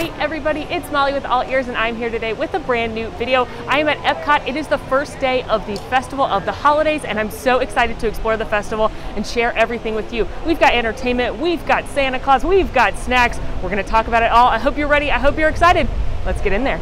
Hey everybody, it's Molly with All Ears and I'm here today with a brand new video. I am at Epcot. It is the first day of the Festival of the Holidays and I'm so excited to explore the festival and share everything with you. We've got entertainment, we've got Santa Claus, we've got snacks. We're gonna talk about it all. I hope you're ready, I hope you're excited. Let's get in there.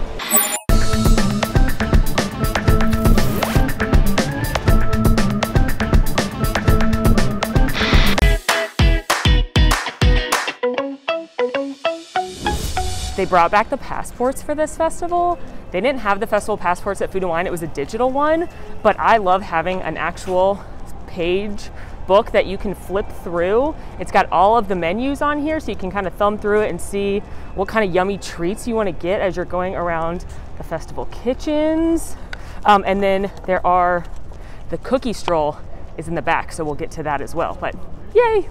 They brought back the passports for this festival. They didn't have the festival passports at Food & Wine, it was a digital one, but I love having an actual page book that you can flip through. It's got all of the menus on here, so you can kind of thumb through it and see what kind of yummy treats you want to get as you're going around the festival kitchens. And then there are, the cookie stroll is in the back, so we'll get to that as well, but yay!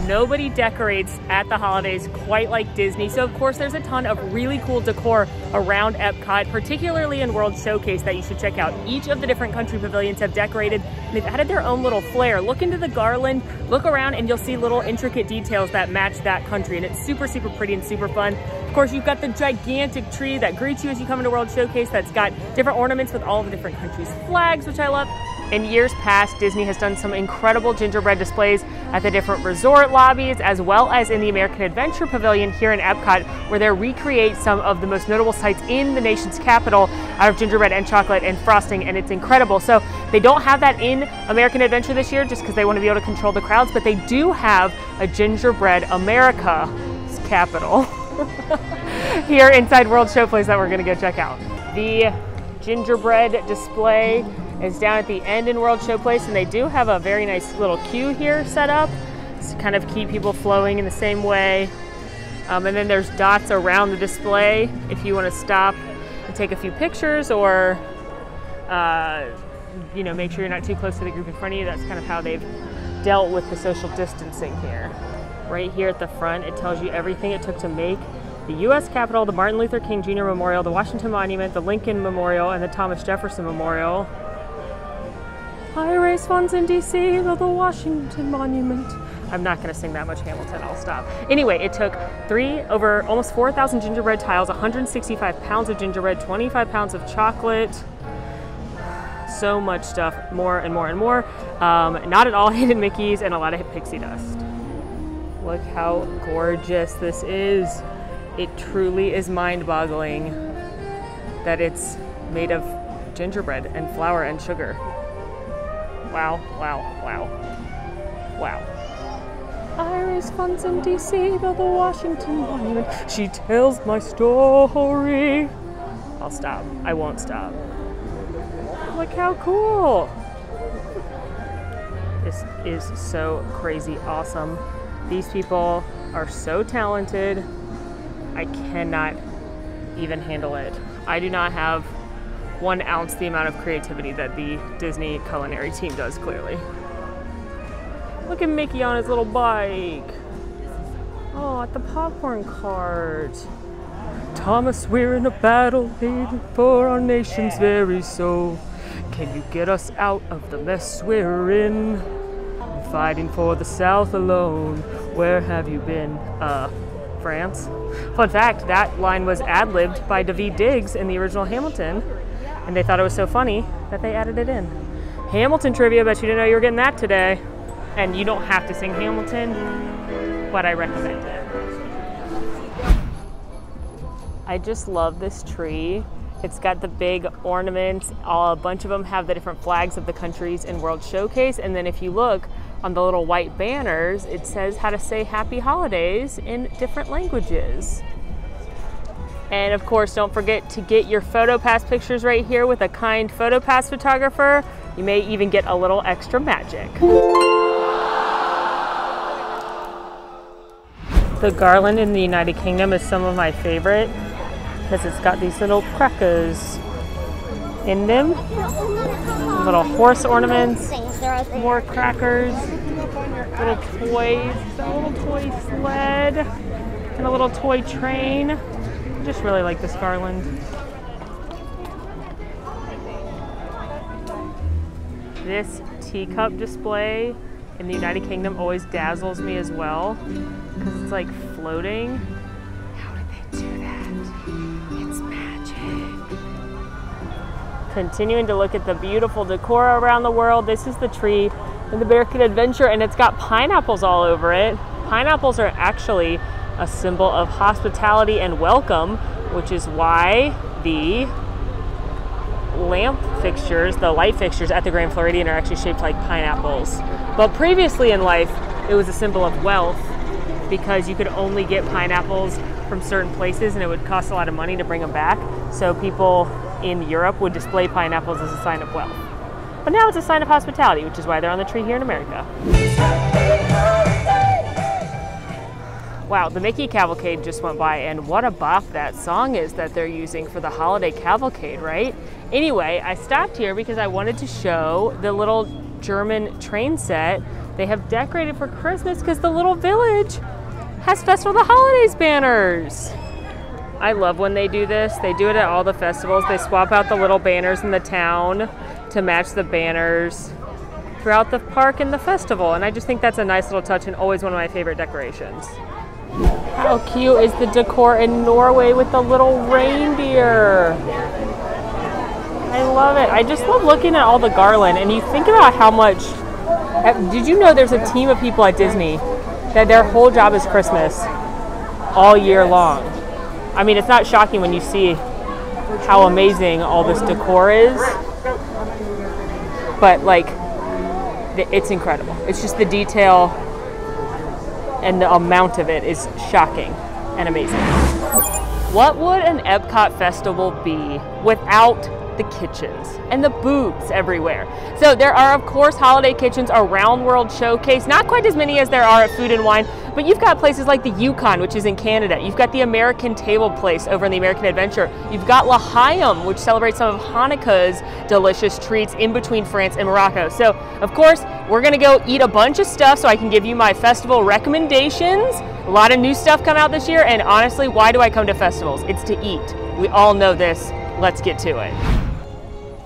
Nobody decorates at the holidays quite like Disney. So of course there's a ton of really cool decor around Epcot, particularly in World Showcase that you should check out. Each of the different country pavilions have decorated and they've added their own little flair. Look into the garland, look around and you'll see little intricate details that match that country and it's super, super pretty and super fun. Of course, you've got the gigantic tree that greets you as you come into World Showcase that's got different ornaments with all of the different countries' flags, which I love. In years past, Disney has done some incredible gingerbread displays at the different resort lobbies, as well as in the American Adventure Pavilion here in Epcot, where they recreate some of the most notable sites in the nation's capital out of gingerbread and chocolate and frosting, and it's incredible. So they don't have that in American Adventure this year just because they want to be able to control the crowds, but they do have a Gingerbread America's capital here inside World Showplace that we're going to go check out. The gingerbread display is down at the end in World Showplace, and they do have a very nice little queue here set up to kind of keep people flowing in the same way. And then there's dots around the display if you want to stop and take a few pictures or you know, make sure you're not too close to the group in front of you. That's kind of how they've dealt with the social distancing here. Right here at the front, it tells you everything it took to make the U.S. Capitol, the Martin Luther King Jr. Memorial, the Washington Monument, the Lincoln Memorial, and the Thomas Jefferson Memorial. I raise funds in D.C. for the Washington Monument. I'm not going to sing that much Hamilton, I'll stop. Anyway, it took over almost 4,000 gingerbread tiles, 165 pounds of gingerbread, 25 pounds of chocolate. So much stuff, more and more and more. Not at all hidden Mickeys and a lot of pixie dust. Look how gorgeous this is. It truly is mind-boggling that it's made of gingerbread and flour and sugar. Wow, wow, wow, wow. I raise funds in D.C. for the Washington Monument. She tells my story. I'll stop. I won't stop. Look how cool. This is so crazy awesome. These people are so talented. I cannot even handle it. I do not have 1 ounce the amount of creativity that the Disney culinary team does, clearly. Look at Mickey on his little bike. Oh, at the popcorn cart. Thomas, we're in a battle hated for our nation's very soul. Can you get us out of the mess we're in? Fighting for the South alone. Where have you been? France. Fun fact, that line was ad-libbed by Daveed Diggs in the original Hamilton, and they thought it was so funny that they added it in. Hamilton trivia, bet you didn't know you were getting that today. And you don't have to sing Hamilton, but I recommend it. I just love this tree. It's got the big ornaments. A bunch of them have the different flags of the countries in World Showcase, and then if you look on the little white banners, it says how to say Happy Holidays in different languages. And of course, don't forget to get your PhotoPass pictures right here with a kind PhotoPass photographer. You may even get a little extra magic. The garland in the United Kingdom is some of my favorite because it's got these little crackers in them. Little horse ornaments, more crackers, little toys, a little toy sled, and a little toy train. I just really like this garland. This teacup display in the United Kingdom always dazzles me as well because it's like floating. How did they Continuing to look at the beautiful decor around the world. This is the tree in the American Adventure, and it's got pineapples all over it. Pineapples are actually a symbol of hospitality and welcome, which is why the lamp fixtures, the light fixtures at the Grand Floridian are actually shaped like pineapples. But previously in life, it was a symbol of wealth because you could only get pineapples from certain places and it would cost a lot of money to bring them back. So people in Europe would display pineapples as a sign of wealth. But now it's a sign of hospitality, which is why they're on the tree here in America. Wow, the Mickey Cavalcade just went by, and what a bop that song is that they're using for the holiday cavalcade, right? Anyway, I stopped here because I wanted to show the little German train set they have decorated for Christmas because the little village has Festival of the Holidays banners. I love when they do this. They do it at all the festivals. They swap out the little banners in the town to match the banners throughout the park and the festival. And I just think that's a nice little touch and always one of my favorite decorations. How cute is the decor in Norway with the little reindeer? I love it. I just love looking at all the garland, and you think about how much, did you know there's a team of people at Disney that their whole job is Christmas all year long? I mean, it's not shocking when you see how amazing all this decor is, but like, it's incredible. It's just the detail and the amount of it is shocking and amazing. What would an Epcot festival be without the kitchens and the booths everywhere? So there are, of course, holiday kitchens around World Showcase, not quite as many as there are at Food and Wine, but you've got places like the Yukon, which is in Canada. You've got the American Table Place over in the American Adventure. You've got L'Chaim, which celebrates some of Hanukkah's delicious treats in between France and Morocco. So, of course, we're gonna go eat a bunch of stuff so I can give you my festival recommendations. A lot of new stuff come out this year, and honestly, why do I come to festivals? It's to eat. We all know this. Let's get to it.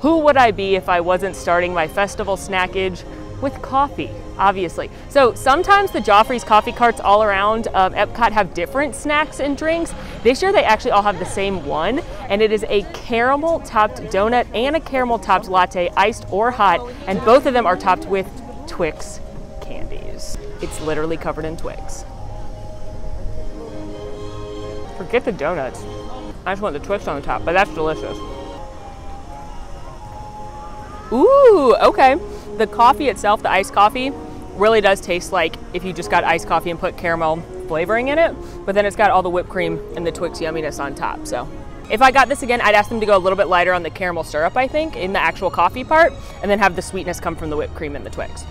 Who would I be if I wasn't starting my festival snackage with coffee, obviously? So sometimes the Joffrey's coffee carts all around Epcot have different snacks and drinks. This year they actually all have the same one, and it is a caramel topped donut and a caramel topped latte, iced or hot, and both of them are topped with Twix candies. It's literally covered in Twix. Forget the donuts. I just want the Twix on the top, but that's delicious. Ooh, okay. The coffee itself, the iced coffee, really does taste like if you just got iced coffee and put caramel flavoring in it, but then it's got all the whipped cream and the Twix yumminess on top. So if I got this again, I'd ask them to go a little bit lighter on the caramel syrup, I think, in the actual coffee part, and then have the sweetness come from the whipped cream and the Twix.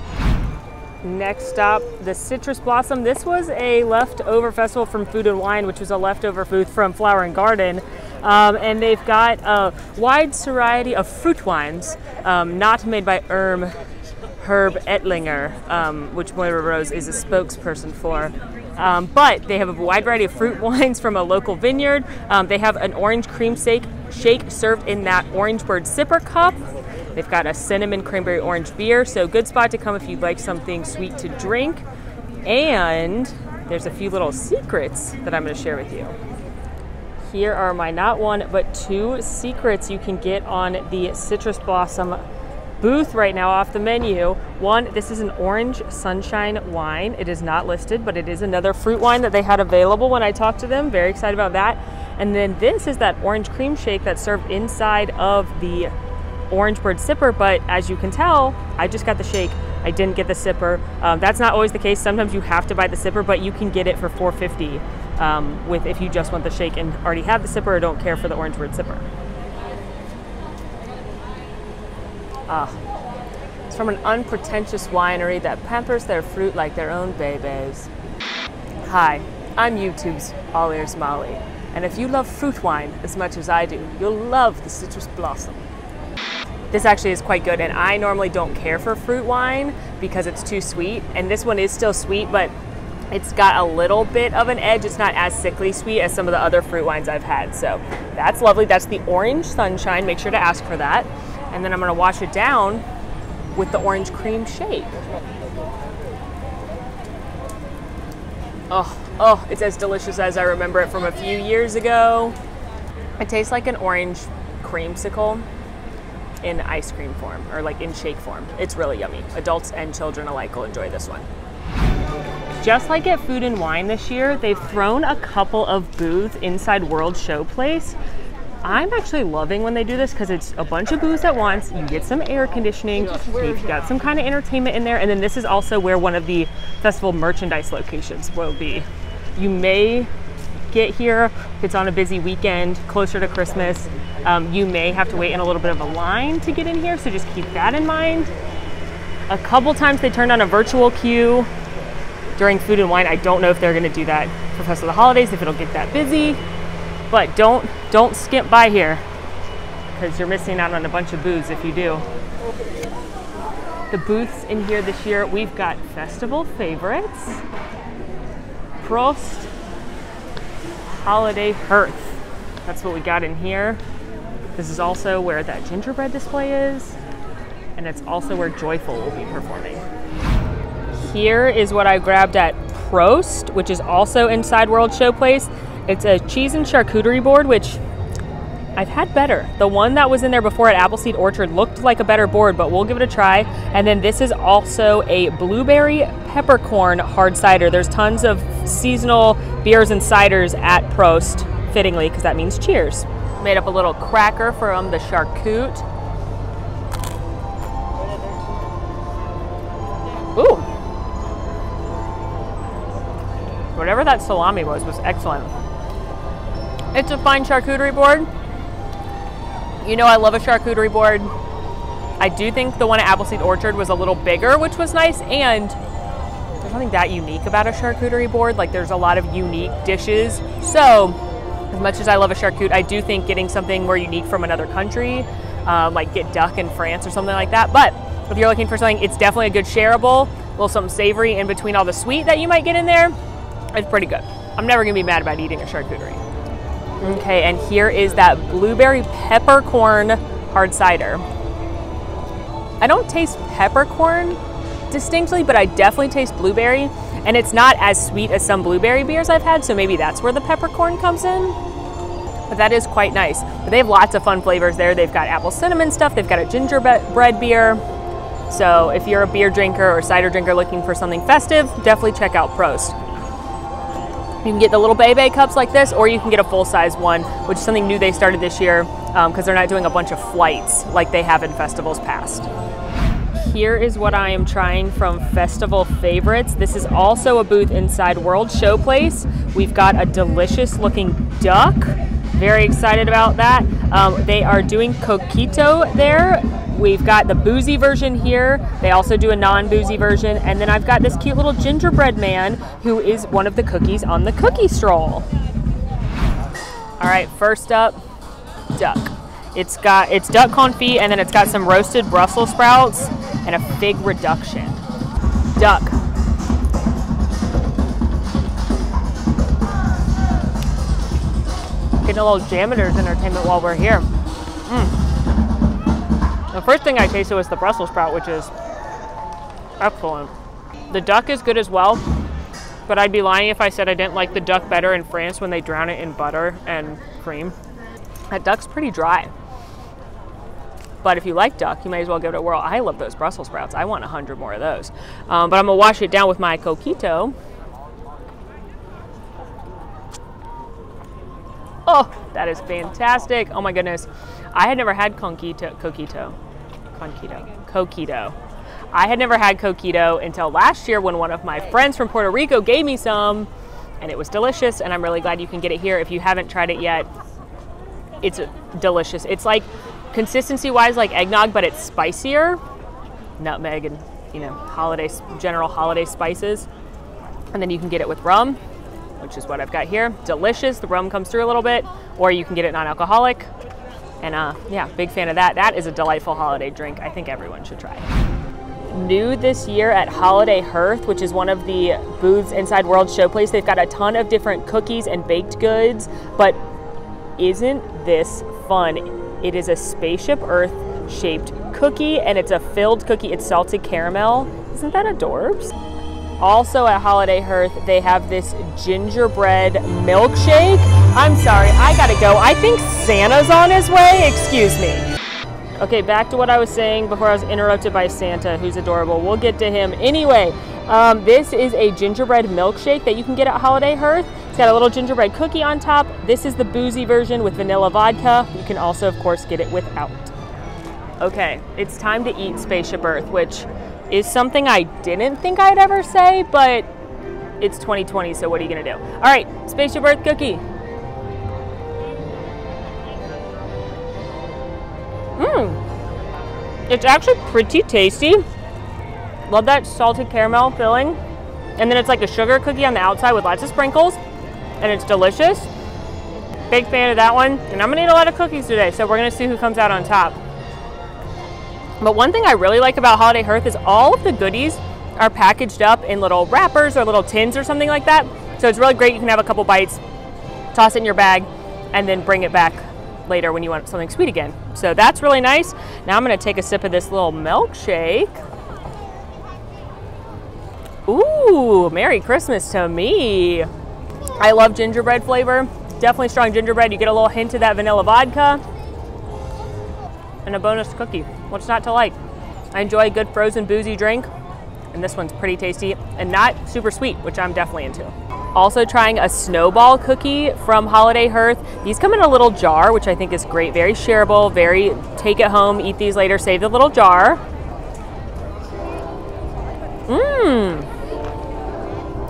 Next stop, the Citrus Blossom. This was a leftover festival from Food and Wine, which was a leftover food from Flower and Garden. And they've got a wide variety of fruit wines, not made by Herb Ettlinger, which Moira Rose is a spokesperson for. But they have a wide variety of fruit wines from a local vineyard. They have an orange cream shake served in that Orange Bird sipper cup. They've got a cinnamon cranberry orange beer, so good spot to come if you'd like something sweet to drink. And there's a few little secrets that I'm going to share with you. Here are my not one, but two secrets you can get on the Citrus Blossom booth right now off the menu. One, this is an orange sunshine wine. It is not listed, but it is another fruit wine that they had available when I talked to them. Very excited about that. And then this is that orange cream shake that's served inside of the Orange Bird sipper, but as you can tell, I just got the shake. I didn't get the sipper. That's not always the case. Sometimes you have to buy the sipper, but you can get it for $4.50 with if you just want the shake and already have the sipper or don't care for the Orange Bird sipper. It's from an unpretentious winery that pampers their fruit like their own babies. Hi, I'm YouTube's All Ears Molly, and if you love fruit wine as much as I do, you'll love the Citrus Blossom. This actually is quite good, and I normally don't care for fruit wine because it's too sweet, and this one is still sweet, but it's got a little bit of an edge. It's not as sickly sweet as some of the other fruit wines I've had, so that's lovely. That's the Orange Sunshine. Make sure to ask for that. And then I'm gonna wash it down with the orange cream shake. Oh, it's as delicious as I remember it from a few years ago. It tastes like an orange creamsicle. in ice cream form or like in shake form. It's really yummy. Adults and children alike will enjoy this one. Just like at Food and Wine this year, they've thrown a couple of booths inside World Showplace. I'm actually loving when they do this because it's a bunch of booths at once. You get some air conditioning, you've got some kind of entertainment in there, and then this is also where one of the festival merchandise locations will be. You may get here if it's on a busy weekend closer to Christmas. You may have to wait in a little bit of a line to get in here, so just keep that in mind. A couple times they turned on a virtual queue during Food and Wine. I don't know if they're going to do that for Festival of the Holidays, if it'll get that busy. But don't skip by here because you're missing out on a bunch of booths if you do. The booths in here this year, we've got festival favorites, Prost, Holiday Hearth. That's what we got in here. This is also where that gingerbread display is, and it's also where Joyful will be performing. Here is what I grabbed at Prost, which is also inside World Showplace. It's a cheese and charcuterie board, which I've had better. The one that was in there before at Appleseed Orchard looked like a better board, but we'll give it a try. And then this is also a blueberry peppercorn hard cider. There's tons of seasonal beers and ciders at Prost, fittingly, because that means cheers. Made up a little cracker from the charcut. Ooh. Whatever that salami was excellent. It's a fine charcuterie board. You know I love a charcuterie board. I do think the one at Appleseed Orchard was a little bigger, which was nice, and there's nothing that unique about a charcuterie board. Like, there's a lot of unique dishes. So, as much as I love a charcuterie, I do think getting something more unique from another country, like get duck in France or something like that. But if you're looking for something, it's definitely a good shareable, a little something savory in between all the sweet that you might get in there. It's pretty good. I'm never gonna be mad about eating a charcuterie. Okay, and here is that blueberry peppercorn hard cider. I don't taste peppercorn distinctly, but I definitely taste blueberry, and it's not as sweet as some blueberry beers I've had, so maybe that's where the peppercorn comes in. But that is quite nice. But they have lots of fun flavors there. They've got apple cinnamon stuff, they've got a gingerbread beer. So if you're a beer drinker or cider drinker looking for something festive, definitely check out Prost. You can get the little Bebe cups like this, or you can get a full-size one, which is something new they started this year because they're not doing a bunch of flights like they have in festivals past. Here is what I am trying from Festival Favorites. This is also a booth inside World Showplace. We've got a delicious looking duck. Very excited about that. They are doing coquito there. We've got the boozy version here. They also do a non-boozy version. And then I've got this cute little gingerbread man who is one of the cookies on the cookie stroll. All right, first up, duck. It's duck confit, and then it's got some roasted Brussels sprouts and a fig reduction. Duck. Getting a little Janitor's entertainment while we're here. The first thing I tasted was the Brussels sprout, which is excellent. The duck is good as well, but I'd be lying if I said I didn't like the duck better in France when they drown it in butter and cream. That duck's pretty dry. But if you like duck, you may as well give it a whirl. I love those Brussels sprouts. I want 100 more of those. But I'm gonna wash it down with my coquito. Oh, that is fantastic. Oh my goodness. I had never had coquito. I had never had coquito until last year when one of my friends from Puerto Rico gave me some, and it was delicious, and I'm really glad you can get it here. If you haven't tried it yet, it's delicious. It's like consistency-wise like eggnog, but it's spicier. Nutmeg and, you know, general holiday spices. And then you can get it with rum, which is what I've got here. Delicious. The rum comes through a little bit, or you can get it non-alcoholic. And yeah, big fan of that. That is a delightful holiday drink. I think everyone should try. New this year at Holiday Hearth, which is one of the booths inside World Showplace. They've got a ton of different cookies and baked goods, but isn't this fun? It is a Spaceship Earth shaped cookie, and it's a filled cookie. It's salted caramel. Isn't that adorbs? Also at Holiday Hearth, they have this gingerbread milkshake. I'm sorry, I gotta go. I think Santa's on his way. Excuse me. Okay, back to what I was saying before I was interrupted by Santa, who's adorable. We'll get to him. Anyway, this is a gingerbread milkshake that you can get at Holiday Hearth. It's got a little gingerbread cookie on top. This is the boozy version with vanilla vodka. You can also, of course, get it without. Okay, it's time to eat Spaceship Earth, which is something I didn't think I'd ever say, but it's 2020, so what are you gonna do? All right, Spaceship Earth cookie. It's actually pretty tasty. Love that salted caramel filling. And then it's like a sugar cookie on the outside with lots of sprinkles, and it's delicious. Big fan of that one. And I'm gonna eat a lot of cookies today, so we're gonna see who comes out on top. But one thing I really like about Holiday Hearth is all of the goodies are packaged up in little wrappers or little tins or something like that. So it's really great. You can have a couple bites, toss it in your bag, and then bring it back later when you want something sweet again. So that's really nice. Now I'm gonna take a sip of this little milkshake. Ooh, Merry Christmas to me. I love gingerbread flavor. Definitely strong gingerbread. You get a little hint of that vanilla vodka. And a bonus cookie. What's not to like? I enjoy a good frozen boozy drink. And this one's pretty tasty and not super sweet, which I'm definitely into. Also trying a snowball cookie from Holiday Hearth. These come in a little jar, which I think is great. Very shareable, very take it home, eat these later, save the little jar.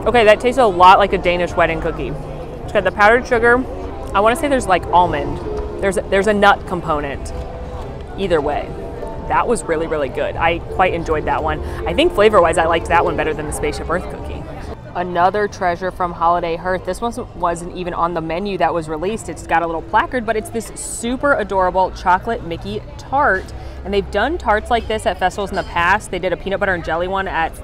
Okay, that tastes a lot like a Danish wedding cookie. It's got the powdered sugar. I want to say there's like almond. There's a nut component. Either way, that was really, really good. I quite enjoyed that one. I think flavor-wise, I liked that one better than the Spaceship Earth cookie. Another treasure from Holiday Hearth. This one wasn't even on the menu that was released. It's got a little placard, but it's this super adorable chocolate Mickey tart. And they've done tarts like this at festivals in the past. They did a peanut butter and jelly one at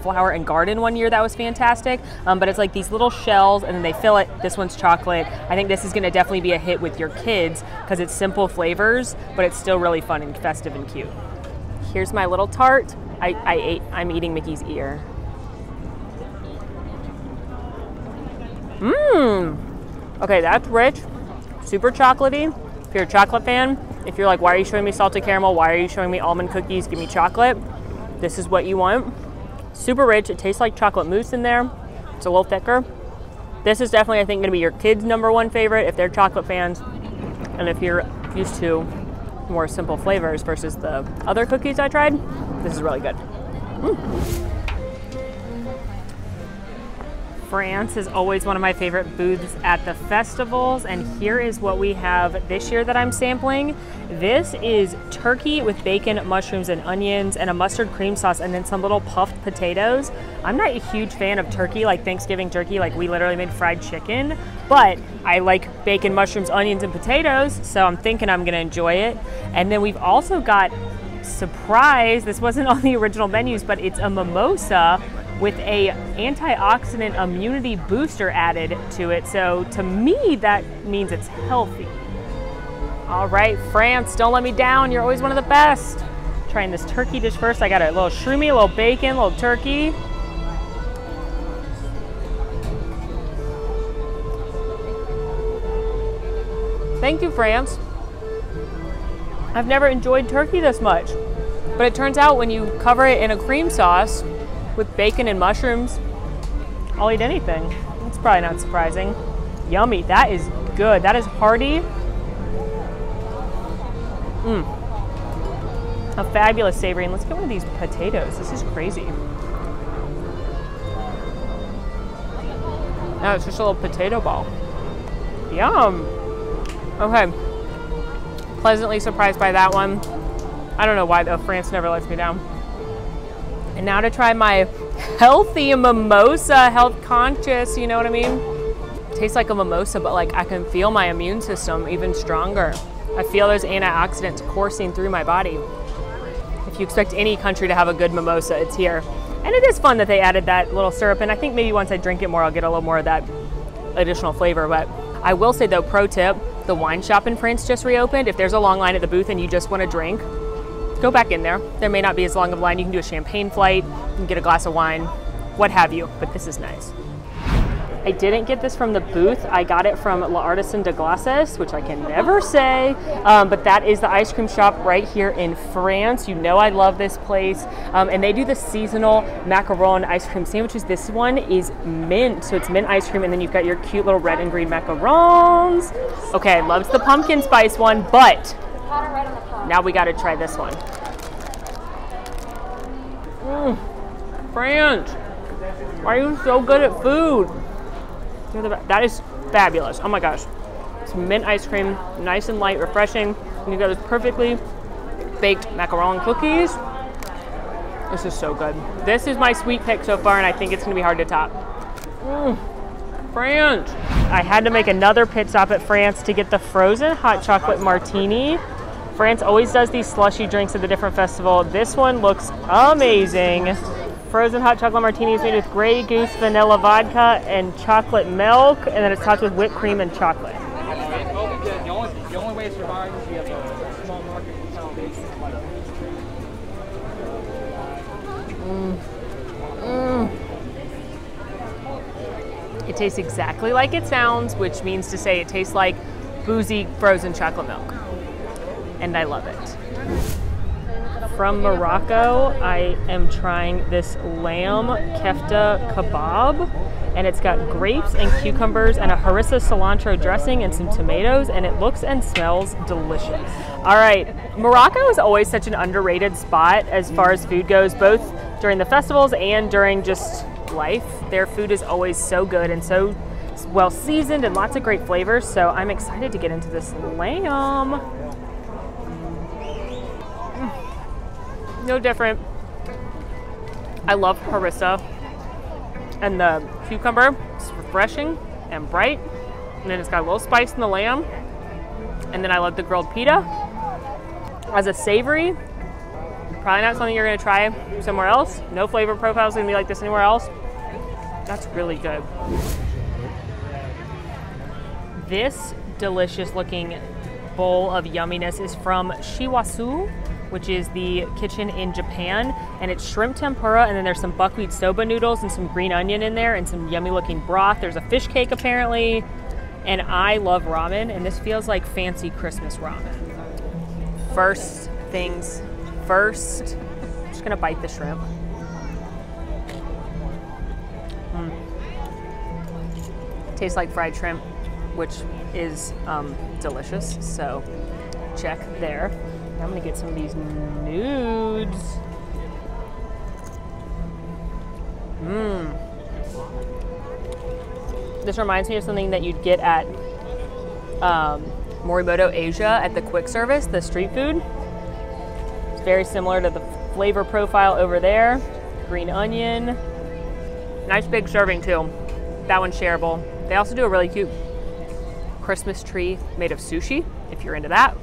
Flower and Garden one year. That was fantastic. But it's like these little shells and then they fill it. This one's chocolate. I think this is gonna definitely be a hit with your kids because it's simple flavors, but it's still really fun and festive and cute. Here's my little tart. I'm eating Mickey's ear. Okay, that's rich, super chocolatey. If you're a chocolate fan, if you're like, why are you showing me salted caramel? Why are you showing me almond cookies? Give me chocolate. This is what you want. Super rich. It tastes like chocolate mousse in there. It's a little thicker. This is definitely, I think, gonna be your kids' #1 favorite if they're chocolate fans. And if you're used to more simple flavors versus the other cookies I tried, this is really good. France is always one of my favorite booths at the festivals, and here is what we have this year that I'm sampling. This is turkey with bacon, mushrooms, and onions, and a mustard cream sauce, and then some little puffed potatoes. I'm not a huge fan of turkey, like Thanksgiving turkey, like we literally made fried chicken, but I like bacon, mushrooms, onions, and potatoes, so I'm thinking I'm gonna enjoy it. And then we've also got, surprise, this wasn't on the original menus, but it's a mimosa with a antioxidant immunity booster added to it. So to me, that means it's healthy. All right, France, don't let me down. You're always one of the best. Trying this turkey dish first. I got a little shroomy, a little bacon, a little turkey. Thank you, France. I've never enjoyed turkey this much, but it turns out when you cover it in a cream sauce with bacon and mushrooms, I'll eat anything. It's probably not surprising. Yummy, that is good. That is hearty. A fabulous savory. And let's get one of these potatoes. This is crazy. No, it's just a little potato ball. Yum. Okay. Pleasantly surprised by that one. I don't know why though, France never lets me down. And now to try my healthy mimosa, health conscious, you know what I mean? Tastes like a mimosa, but like I can feel my immune system even stronger. I feel those antioxidants coursing through my body. If you expect any country to have a good mimosa, it's here. And it is fun that they added that little syrup, and I think maybe once I drink it more, I'll get a little more of that additional flavor. But I will say though, pro tip, the wine shop in France just reopened. If there's a long line at the booth and you just want to drink, go back in there. There may not be as long of a line. You can do a champagne flight, you can get a glass of wine, what have you, but this is nice. I didn't get this from the booth. I got it from L'Artisan de Glaces, which I can never say, but that is the ice cream shop right here in France. You know I love this place, and they do the seasonal macaron ice cream sandwiches. This one is mint, so it's mint ice cream, and then you've got your cute little red and green macarons. Okay, loves the pumpkin spice one, but now we gotta try this one. France, why are you so good at food? That is fabulous. Oh my gosh. It's mint ice cream, nice and light, refreshing. And you've got those perfectly baked macaron cookies. This is so good. This is my sweet pick so far, and I think it's gonna be hard to top. France. I had to make another pit stop at France to get the frozen hot chocolate martini. France always does these slushy drinks at the different festival. This one looks amazing. Frozen hot chocolate martini is made with Grey Goose vanilla vodka and chocolate milk, and then it's topped with whipped cream and chocolate. The only way to survive is you have a small market. It tastes exactly like it sounds, which means to say it tastes like boozy frozen chocolate milk. And I love it. From Morocco, I am trying this lamb kefta kebab, and it's got grapes and cucumbers and a harissa cilantro dressing and some tomatoes, and it looks and smells delicious. All right, Morocco is always such an underrated spot as far as food goes, both during the festivals and during just life. Their food is always so good and so well seasoned and lots of great flavors, so I'm excited to get into this lamb. No different. I love harissa, and the cucumber is refreshing and bright, and then it's got a little spice in the lamb, and then I love the grilled pita. As a savory, probably not something you're gonna try somewhere else. No flavor profile is gonna be like this anywhere else. That's really good. This delicious looking bowl of yumminess is from Shiwasu, which is the kitchen in Japan, and it's shrimp tempura, and then there's some buckwheat soba noodles and some green onion in there and some yummy looking broth. There's a fish cake apparently, and I love ramen, and this feels like fancy Christmas ramen. First things first, I'm just gonna bite the shrimp. Tastes like fried shrimp, which is delicious, so check there. Now I'm gonna get some of these nudes. This reminds me of something that you'd get at Morimoto Asia at the quick service, the street food. It's very similar to the flavor profile over there. Green onion. Nice big serving too. That one's shareable. They also do a really cute Christmas tree made of sushi, if you're into that.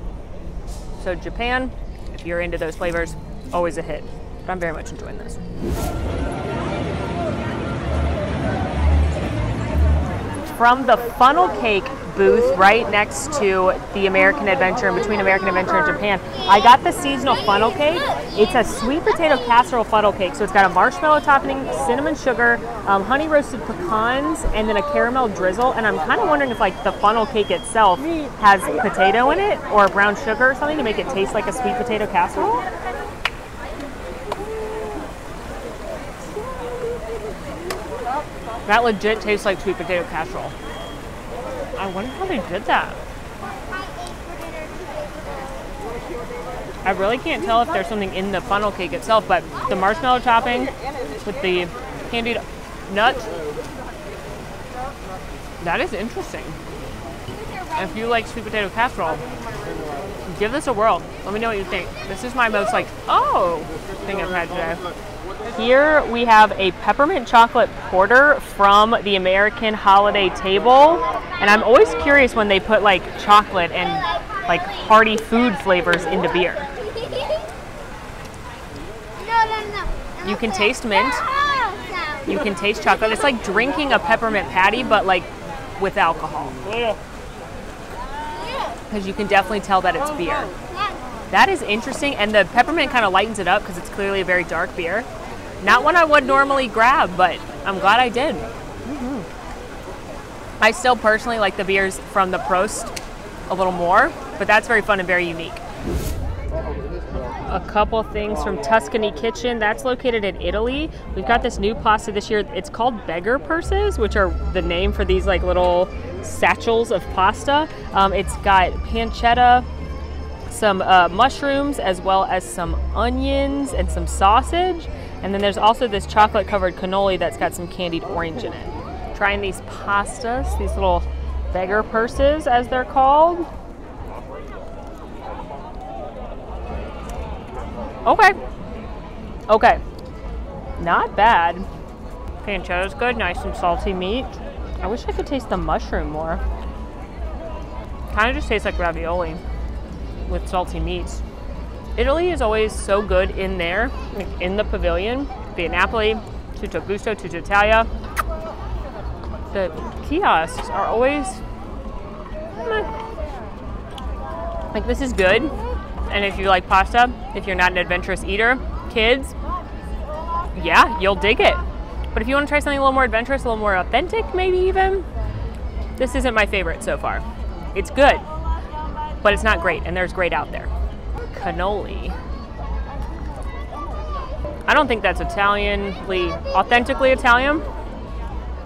So Japan, if you're into those flavors, always a hit. But I'm very much enjoying this. From the funnel cake booth right next to the American Adventure, in between American Adventure and Japan, I got the seasonal funnel cake. It's a sweet potato casserole funnel cake. So it's got a marshmallow topping, cinnamon sugar, honey roasted pecans, and then a caramel drizzle. And I'm kind of wondering if like the funnel cake itself has potato in it or brown sugar or something to make it taste like a sweet potato casserole. That legit tastes like sweet potato casserole. I wonder how they did that. I really can't tell if there's something in the funnel cake itself, but the marshmallow topping with the candied nuts, that is interesting. And if you like sweet potato casserole, give this a whirl. Let me know what you think. This is my most like, oh, thing I've had today. Here we have a peppermint chocolate porter from the American holiday table. And I'm always curious when they put like chocolate and like hearty food flavors into beer. You can taste mint. You can taste chocolate. It's like drinking a peppermint patty, but like with alcohol. Because you can definitely tell that it's beer. That is interesting. And the peppermint kind of lightens it up because it's clearly a very dark beer. Not one I would normally grab, but I'm glad I did. I still personally like the beers from the Prost a little more, but that's very fun and very unique. A couple things from Tuscany Kitchen. That's located in Italy. We've got this new pasta this year. It's called beggar purses, which are the name for these like little satchels of pasta. It's got pancetta, some mushrooms, as well as some onions and some sausage. And then there's also this chocolate covered cannoli that's got some candied orange in it. Trying these pastas, these little beggar purses as they're called. Okay, not bad. Pancetta's good, nice and salty meat. I wish I could taste the mushroom more. Kind of just tastes like ravioli with salty meats. Italy is always so good in there, like in the pavilion. Via Napoli, Tutto Gusto, Tutto Italia. The kiosks are always, like this is good. And if you like pasta, if you're not an adventurous eater, kids, yeah, you'll dig it. But if you want to try something a little more adventurous, a little more authentic, maybe even, this isn't my favorite so far. It's good, but it's not great, and there's great out there. Cannoli. I don't think that's authentically Italian.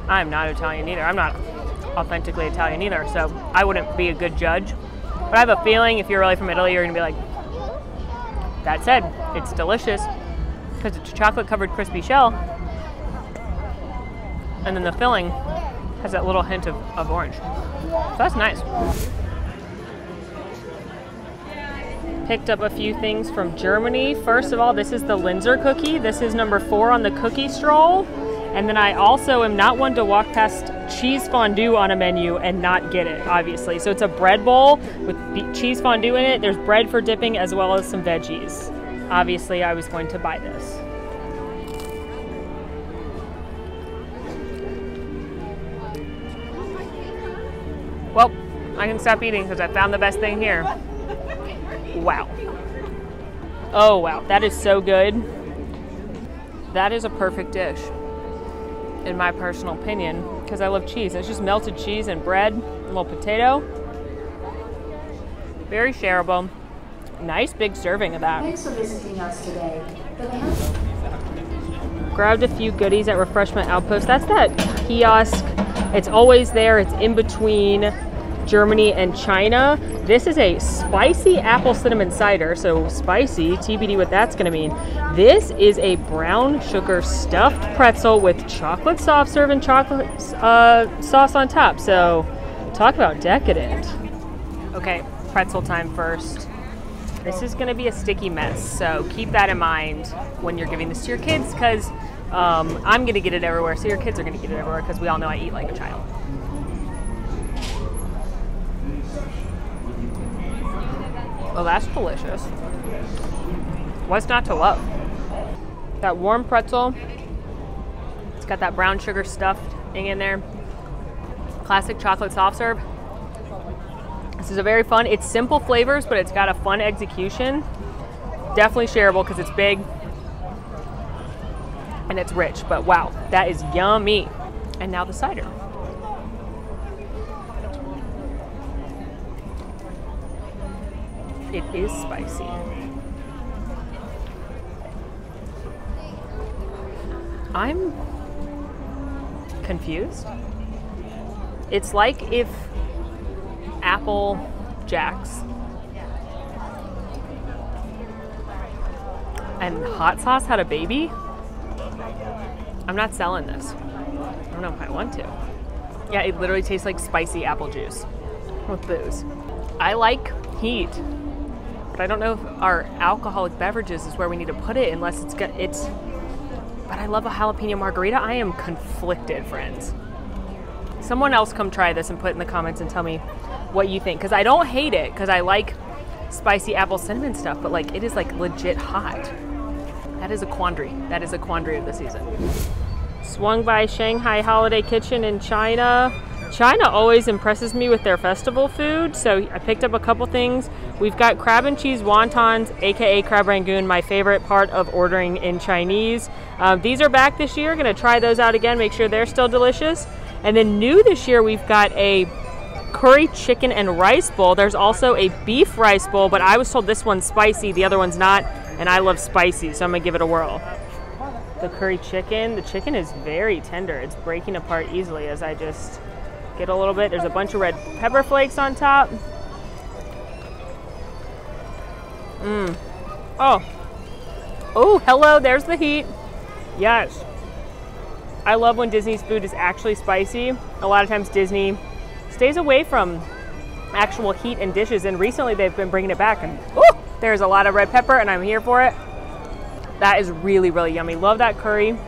I'm not Italian either. I'm not authentically Italian either, so I wouldn't be a good judge. But I have a feeling if you're really from Italy, you're gonna be like, that said, it's delicious because it's a chocolate covered crispy shell. And then the filling has that little hint of orange. So that's nice. Picked up a few things from Germany. First of all, this is the Linzer cookie. This is number 4 on the cookie stroll. And then I also am not one to walk past cheese fondue on a menu and not get it, obviously. So it's a bread bowl with cheese fondue in it. There's bread for dipping as well as some veggies. Obviously, I was going to buy this. Well, I can stop eating because I found the best thing here. Wow. Oh, wow. That is so good. That is a perfect dish, in my personal opinion, because I love cheese. It's just melted cheese and bread, a little potato. Very shareable. Nice big serving of that. Thanks for visiting us today. Grabbed a few goodies at Refreshment Outpost. That's that kiosk. It's always there. It's in between Germany and China. This is a spicy apple cinnamon cider, so spicy, TBD what that's gonna mean. This is a brown sugar stuffed pretzel with chocolate soft serve and chocolate sauce on top. So talk about decadent. Okay, pretzel time first. This is gonna be a sticky mess, so keep that in mind when you're giving this to your kids, because I'm gonna get it everywhere, so your kids are gonna get it everywhere, because we all know I eat like a child. Well, that's delicious. What's not to love? That warm pretzel. It's got that brown sugar stuffed thing in there. Classic chocolate soft serve. This is a very fun, it's simple flavors, but it's got a fun execution. Definitely shareable because it's big and it's rich, but wow, that is yummy. And now the cider. It is spicy. I'm confused. It's like if Apple Jacks and hot sauce had a baby. I'm not selling this. I don't know if I want to. Yeah, it literally tastes like spicy apple juice with booze. I like heat, but I don't know if our alcoholic beverages is where we need to put it unless it's but I love a jalapeno margarita. I am conflicted, friends. Someone else come try this and put in the comments and tell me what you think, because I don't hate it because I like spicy apple cinnamon stuff, but like it is like legit hot. That is a quandary. That is a quandary of the season. Swung by Shanghai Holiday Kitchen in China. China always impresses me with their festival food, so I picked up a couple things. We've got crab and cheese wontons, aka crab rangoon, my favorite part of ordering in Chinese. These are back this year. Gonna try those out again, make sure they're still delicious. And then new this year, we've got a curry chicken and rice bowl. There's also a beef rice bowl, but I was told this one's spicy, the other one's not, and I love spicy, so I'm gonna give it a whirl. The curry chicken, the chicken is very tender. It's breaking apart easily as I just get a little bit. There's a bunch of red pepper flakes on top. Oh, hello, there's the heat. Yes. I love when Disney's food is actually spicy. A lot of times Disney stays away from actual heat in dishes, and recently they've been bringing it back, and there's a lot of red pepper, and I'm here for it. That is really, really yummy. Love that curry.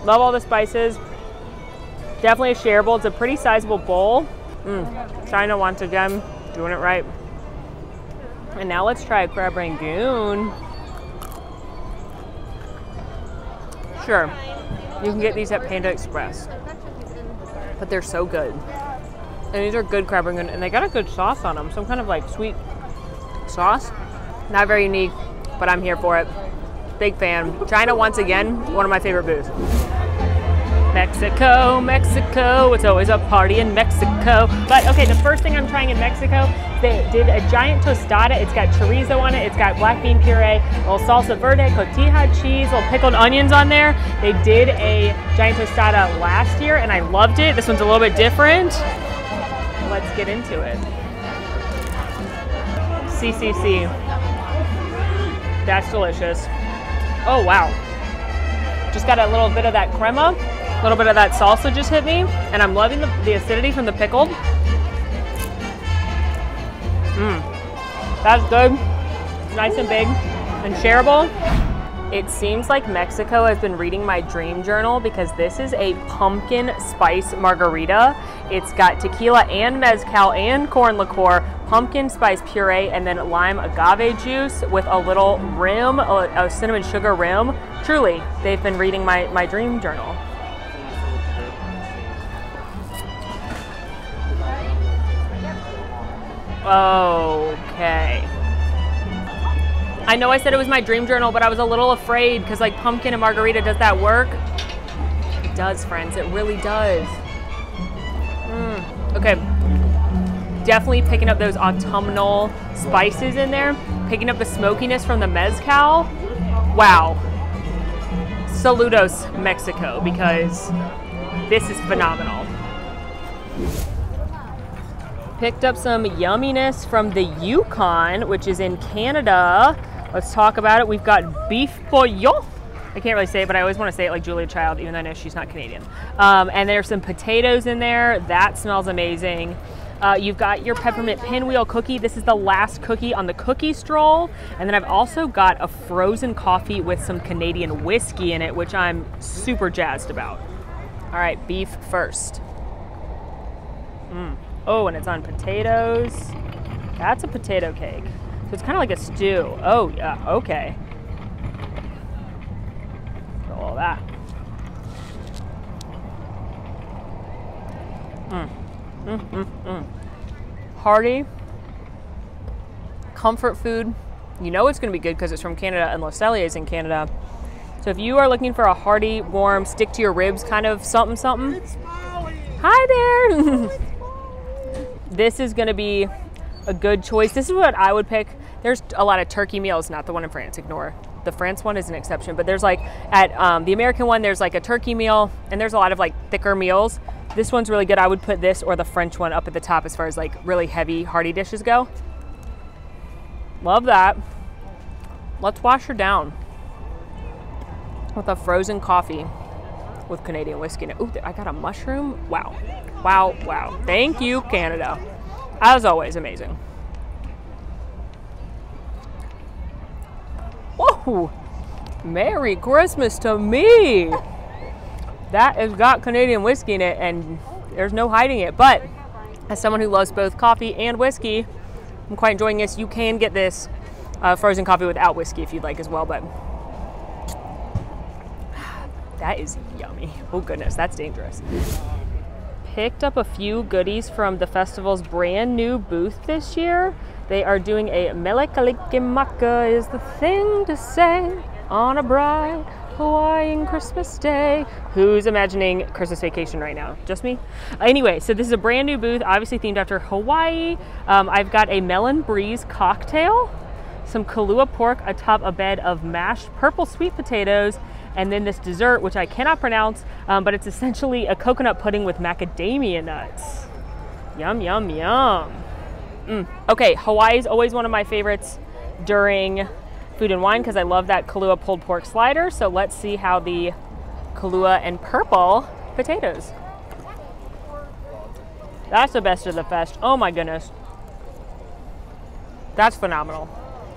Love all the spices. Definitely a shareable. It's a pretty sizable bowl. China once again, doing it right. And now let's try a crab rangoon. Sure, you can get these at Panda Express, but they're so good. And these are good crab rangoon, and they got a good sauce on them, some kind of like sweet sauce. Not very unique, but I'm here for it. Big fan. China once again, one of my favorite booths. Mexico, Mexico, it's always a party in Mexico. But okay, the first thing I'm trying in Mexico, they did a giant tostada. It's got chorizo on it, it's got black bean puree, little salsa verde, cotija cheese, little pickled onions on there. They did a giant tostada last year and I loved it. This one's a little bit different. Let's get into it. CCC. That's delicious. Oh wow. Just got a little bit of that crema. A little bit of that salsa just hit me, and I'm loving the acidity from the pickled. That's good. Nice and big and shareable. It seems like Mexico has been reading my dream journal because this is a pumpkin spice margarita. It's got tequila and mezcal and corn liqueur, pumpkin spice puree, and then lime agave juice with a little rim, a cinnamon sugar rim. Truly, they've been reading my dream journal. Okay. I know I said it was my dream journal, but I was a little afraid because like pumpkin and margarita, does that work? It does, friends. It really does. Okay. Definitely picking up those autumnal spices in there. Picking up the smokiness from the mezcal. Wow. Saludos, Mexico, because this is phenomenal. Picked up some yumminess from the Yukon, which is in Canada. Let's talk about it. We've got beef pollo. I can't really say it, but I always want to say it like Julia Child, even though I know she's not Canadian. And there's some potatoes in there. That smells amazing. You've got your peppermint pinwheel cookie. This is the last cookie on the cookie stroll. And then I've also got a frozen coffee with some Canadian whiskey in it, which I'm super jazzed about. All right, beef first. Oh, and it's on potatoes. That's a potato cake. So it's kind of like a stew. Oh, yeah, okay. Got all that. Hearty. Comfort food. You know it's going to be good because it's from Canada and Le Cellier's in Canada. So if you are looking for a hearty, warm, stick to your ribs kind of something, something. Hi there. This is going to be a good choice. This is what I would pick. There's a lot of turkey meals, not the one in France, ignore. The France one is an exception, but there's like at the American one, there's like a turkey meal and there's a lot of like thicker meals. This one's really good. I would put this or the French one up at the top as far as like really heavy, hearty dishes go. Love that. Let's wash her down with a frozen coffee with Canadian whiskey in it. Ooh, I got a mushroom. Wow. Wow, wow. Thank you, Canada. As always, amazing. Whoa! Merry Christmas to me! That has got Canadian whiskey in it, and there's no hiding it. But as someone who loves both coffee and whiskey, I'm quite enjoying this. You can get this frozen coffee without whiskey if you'd like as well, but that is yummy. Oh goodness, that's dangerous. Picked up a few goodies from the festival's brand new booth this year. They are doing a Mele Kalikimaka is the thing to say on a bright Hawaiian Christmas Day. Who's imagining Christmas vacation right now? Just me? Anyway, so this is a brand new booth, obviously themed after Hawaii. I've got a Melon Breeze cocktail, some Kalua pork atop a bed of mashed purple sweet potatoes, and then this dessert, which I cannot pronounce, but it's essentially a coconut pudding with macadamia nuts. Yum, yum, yum. Okay, Hawaii is always one of my favorites during Food and Wine because I love that Kalua pulled pork slider. So let's see how the Kalua and purple potatoes. That's the best of the fest. Oh my goodness. That's phenomenal.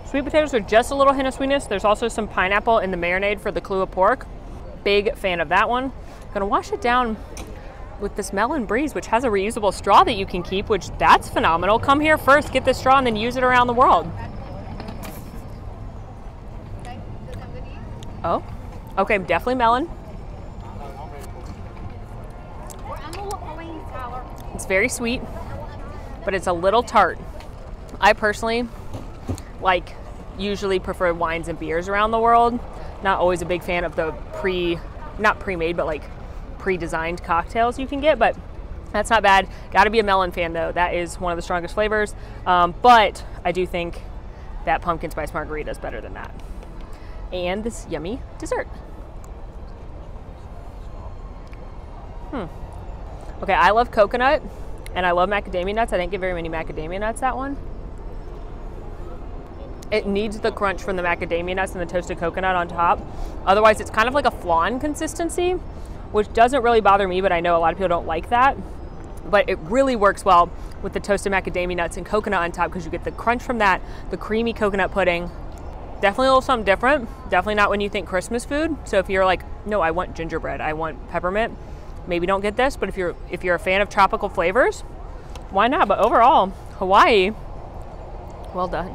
Sweet potatoes are just a little hint of sweetness. There's also some pineapple in the marinade for the Kalua pork. Big fan of that one. Gonna wash it down with this Melon Breeze, which has a reusable straw that you can keep, which that's phenomenal. Come here first, get this straw, and then use it around the world. Oh, okay, definitely melon. It's very sweet, but it's a little tart. I personally usually prefer wines and beers around the world. Not always a big fan of the not pre-made, but like pre-designed cocktails you can get, but that's not bad. Gotta be a melon fan though. That is one of the strongest flavors. But I do think that pumpkin spice margarita is better than that. And this yummy dessert. Okay, I love coconut and I love macadamia nuts. I didn't get very many macadamia nuts that one. It needs the crunch from the macadamia nuts and the toasted coconut on top. Otherwise, it's kind of like a flan consistency, which doesn't really bother me, but I know a lot of people don't like that. But it really works well with the toasted macadamia nuts and coconut on top because you get the crunch from that, the creamy coconut pudding. Definitely a little something different. Definitely not when you think Christmas food. So if you're like, no, I want gingerbread, I want peppermint, maybe don't get this. But if you're a fan of tropical flavors, why not? But overall, Hawaii, well done.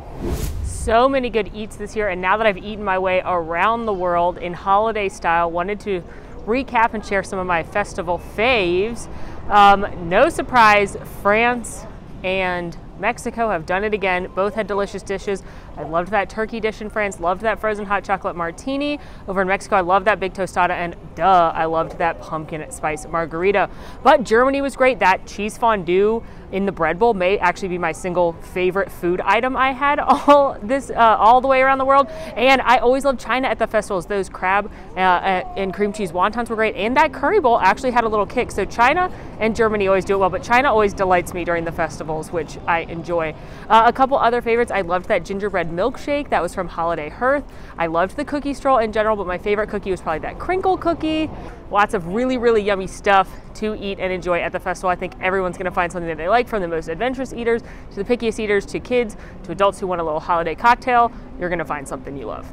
So many good eats this year, and now that I've eaten my way around the world in holiday style, wanted to recap and share some of my festival faves. No surprise, France and Mexico have done it again. Both had delicious dishes. I loved that turkey dish in France, loved that frozen hot chocolate martini. Over in Mexico, I loved that big tostada, and I loved that pumpkin spice margarita. But Germany was great. That cheese fondue in the bread bowl may actually be my single favorite food item I had all the way around the world. And I always loved China at the festivals. Those crab and cream cheese wontons were great. And that curry bowl actually had a little kick. So China and Germany always do it well, but China always delights me during the festivals, which I enjoy. A couple other favorites. I loved that gingerbread milkshake. That was from Holiday Hearth. I loved the cookie stroll in general, but my favorite cookie was probably that crinkle cookie. Lots of really, really yummy stuff to eat and enjoy at the festival. I think everyone's gonna find something that they like, from the most adventurous eaters to the pickiest eaters to kids to adults who want a little holiday cocktail. You're gonna find something you love.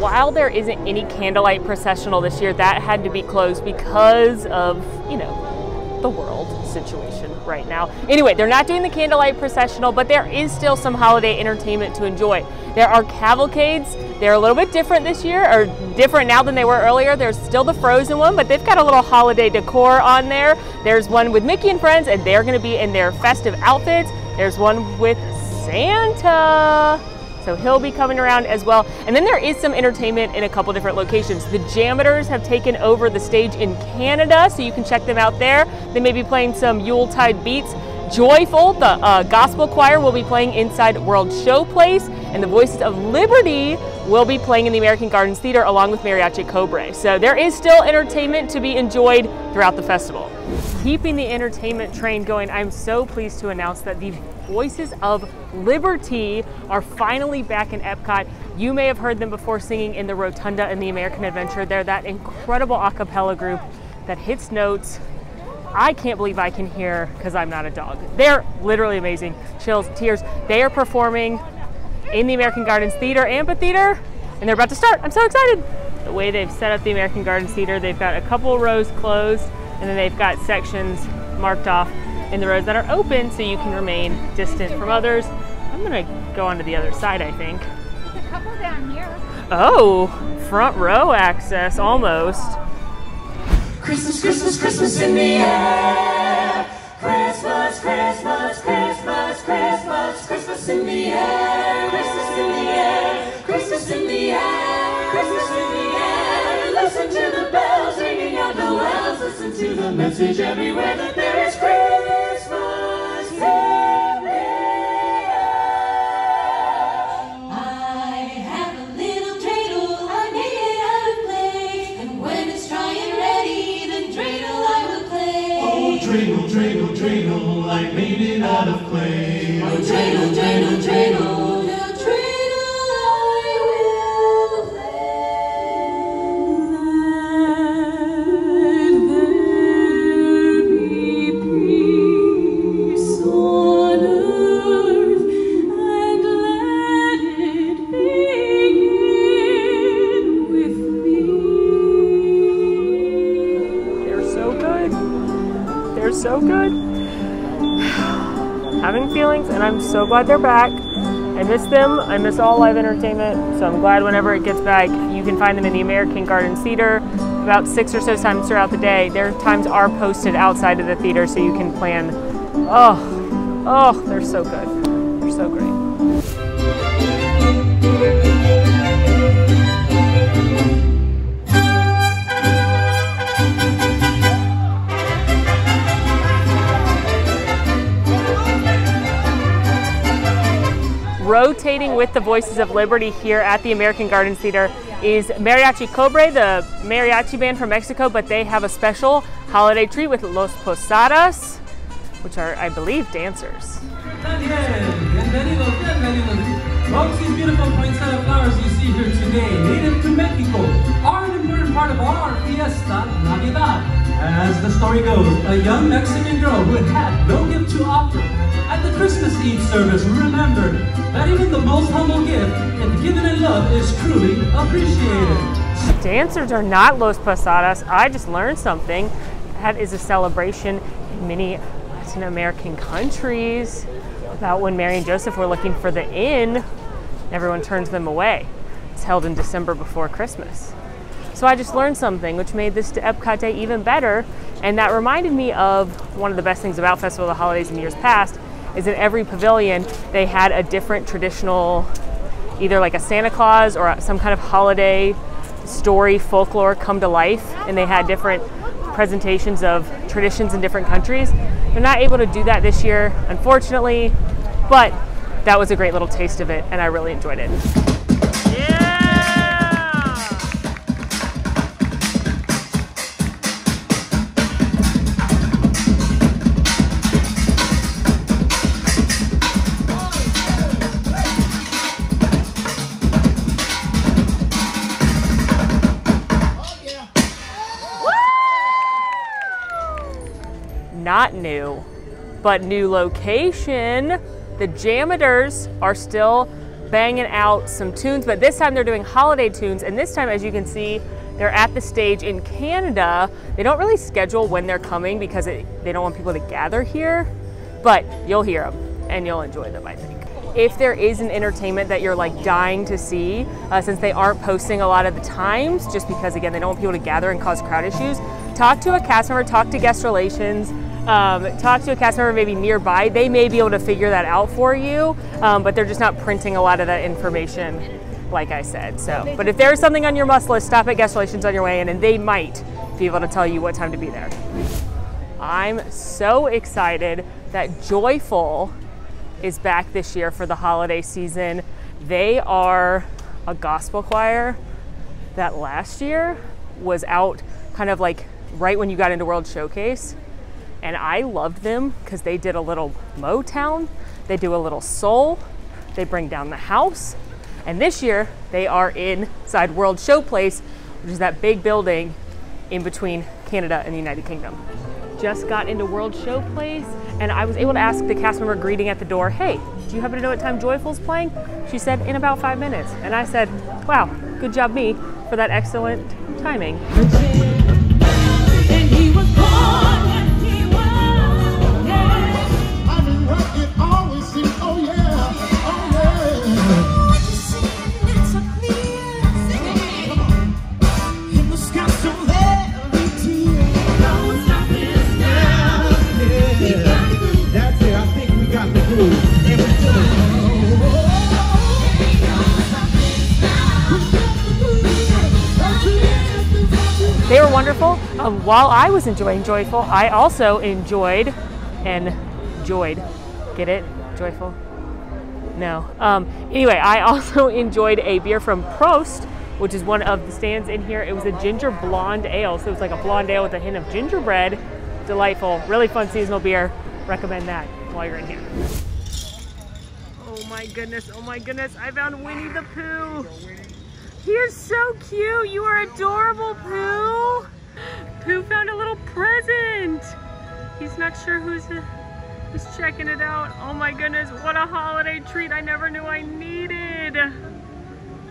While there isn't any candlelight processional this year, that had to be closed because of, the world situation right now. Anyway, they're not doing the candlelight processional, but there is still some holiday entertainment to enjoy. There are cavalcades. They're a little bit different this year, or different now than they were earlier. There's still the Frozen one, but they've got a little holiday decor on there. There's one with Mickey and friends, and they're gonna be in their festive outfits. There's one with Santa, so he'll be coming around as well. And then there is some entertainment in a couple different locations. The Jameters have taken over the stage in Canada, so you can check them out there. They may be playing some Yuletide beats. Joyful, the gospel choir, will be playing inside World Showplace, and the Voices of Liberty will be playing in the American Gardens Theater along with Mariachi Cobre. So there is still entertainment to be enjoyed throughout the festival. Keeping the entertainment train going, I'm so pleased to announce that the Voices of Liberty are finally back in Epcot. You may have heard them before singing in the Rotunda and the American Adventure. They're that incredible a cappella group that hits notes I can't believe I can hear because I'm not a dog. They're literally amazing. Chills, tears. They are performing in the American Gardens Theater Amphitheater, and they're about to start. I'm so excited. The way they've set up the American Gardens Theater, they've got a couple rows closed, and then they've got sections marked off in the rows that are open so you can remain distant from others. I'm gonna go onto the other side, I think. There's a couple down here. Oh, front row access, almost. Christmas, Christmas, Christmas in the air. Christmas, Christmas, Christmas, Christmas, Christmas in the air. Christmas in the air. Christmas in the air. Christmas in the air. a message everywhere that there is Christmas in the air. I have a little dreidel, I made it out of clay, and when it's dry and ready, then dreidel I will play. Oh, dreidel, dreidel, dreidel, I made it out of clay. Oh, dreidel, dreidel, dreidel, now dreidel I will play. So good. Having feelings, and I'm so glad they're back. I miss them. I miss all live entertainment, so I'm glad whenever it gets back, you can find them in the American Garden Theater about 6 or so times throughout the day. Their times are posted outside of the theater, so you can plan. Oh, they're so good. They're so great. Rotating with the Voices of Liberty here at the American Gardens Theater is Mariachi Cobre, the mariachi band from Mexico, but they have a special holiday treat with Los Posadas, which are, I believe, dancers. Amongst these beautiful poinsettia flowers you see here today, native to Mexico, are an important part of our Fiesta Navidad. As the story goes, a young Mexican girl who had no gift to offer at the Christmas Eve service remembered that even the most humble gift, if given in love, is truly appreciated. Dancers are not Los Posadas. I just learned something. That is a celebration in many Latin American countries about when Mary and Joseph were looking for the inn. Everyone turns them away. It's held in December before Christmas. So I just learned something, which made this to Epcot Day even better. And that reminded me of one of the best things about Festival of the Holidays in years past, is in every pavilion, they had a different traditional, either like a Santa Claus or some kind of holiday story, folklore come to life. And they had different presentations of traditions in different countries. They're not able to do that this year, unfortunately, but that was a great little taste of it, and I really enjoyed it. Not new, but new location. The Jammers are still banging out some tunes, but this time they're doing holiday tunes, and this time, as you can see, they're at the stage in Canada. They don't really schedule when they're coming because they don't want people to gather here, but you'll hear them and you'll enjoy them, I think. If there is an entertainment that you're like dying to see, since they aren't posting a lot of the times, just because again, they don't want people to gather and cause crowd issues, talk to a cast member, talk to guest relations, talk to a cast member maybe nearby. They may be able to figure that out for you, but they're just not printing a lot of that information, like I said. So, but if there's something on your must list, stop at guest relations on your way in, and they might be able to tell you what time to be there. I'm so excited that Joyful is back this year for the holiday season. They are a gospel choir that last year was out kind of like right when you got into World Showcase. And I loved them because they did a little Motown, they do a little soul, they bring down the house. And this year they are inside World Showplace, which is that big building in between Canada and the United Kingdom. Just got into World Showplace and I was able to ask the cast member greeting at the door, hey, do you happen to know what time Joyful's playing? She said, in about 5 minutes. And I said, wow, good job me for that excellent timing. And he was born when he was, yeah. I've been rocking, always sing, oh yeah, oh yeah. What you sing, it's a clear singing. In the sky so every tear. Don't stop this now. Yeah. That's it, I think we got the groove. And we do it. Don't stop this now. They were wonderful. While I was enjoying Joyful, I also enjoyed get it? Joyful? No. Anyway, I also enjoyed a beer from Prost, which is one of the stands in here. It was a ginger blonde ale, so it was like a blonde ale with a hint of gingerbread. Delightful, really fun seasonal beer. Recommend that while you're in here. Oh my goodness, I found Winnie the Pooh. He is so cute. You are adorable, Pooh. Pooh found a little present. He's not sure who's checking it out. Oh my goodness, what a holiday treat I never knew I needed.